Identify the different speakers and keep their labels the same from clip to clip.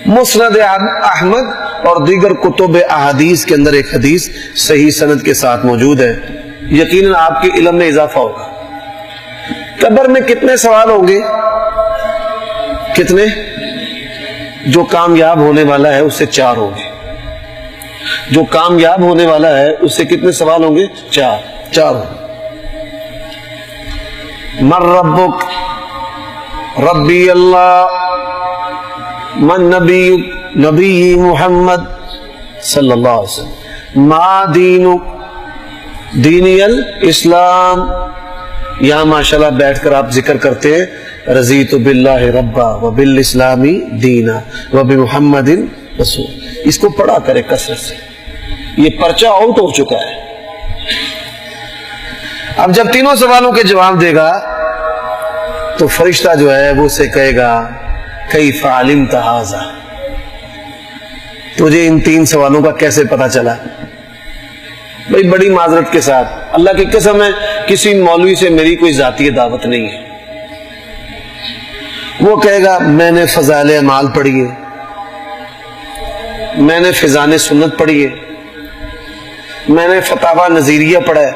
Speaker 1: مسند احمد اور دیگر کتب احادیث کے اندر ایک حدیث صحیح سند کے ساتھ موجود ہے، یقیناً آپ کے علم میں اضافہ ہوگا۔ قبر میں کتنے سوال ہوں گے؟ کتنے؟ جو کامیاب ہونے والا ہے اس سے 4 ہوں گے۔ جو کامیاب ہونے والا ہے اس سے کتنے سوال ہوں گے؟ 4 ہوں گے۔ من ربک؟ ربی اللہ۔ من نبی محمد صلی اللہ علیہ وسلم۔ ما دینک؟ دینی الاسلام۔ یہاں ماشاءاللہ بیٹھ کر آپ ذکر کرتے ہیں رضیت باللہ ربا وبالاسلام دینا وبمحمد رسول۔ اس کو پڑھا کرے کثرت سے، یہ پرچہ آؤٹ ہو چکا ہے۔ اب جب تینوں سوالوں کے جواب دے گا تو فرشتہ جو ہے وہ اسے کہے گا کیف علمت ھذا، تجھے ان 3 سوالوں کا کیسے پتا چلا؟ بھائی بڑی معذرت کے ساتھ اللہ کی قسم ہے کسی مولوی سے میری کوئی ذاتی دعوت نہیں ہے۔ وہ کہے گا میں نے فضائل اعمال پڑھی ہے، میں نے فضائل سنت پڑھی ہے، میں نے فتاوی نظیریہ پڑھا ہے،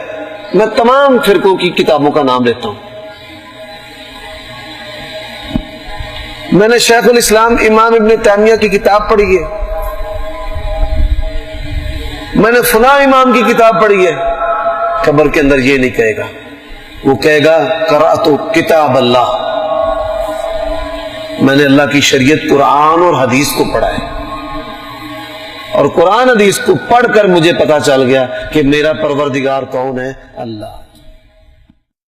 Speaker 1: میں تمام فرقوں کی کتابوں کا نام لیتا ہوں، میں نے شیخ الاسلام امام ابن تیمیہ کی کتاب پڑھی ہے، میں نے فلاں امام کی کتاب پڑھی ہے۔ قبر کے اندر یہ نہیں کہے گا، وہ کہے گا قرأت کتاب اللہ، میں نے اللہ کی شریعت قرآن اور حدیث کو پڑھا ہے، اور قرآن حدیث کو پڑھ کر مجھے پتا چل گیا کہ میرا پروردگار کون ہے؟ اللہ۔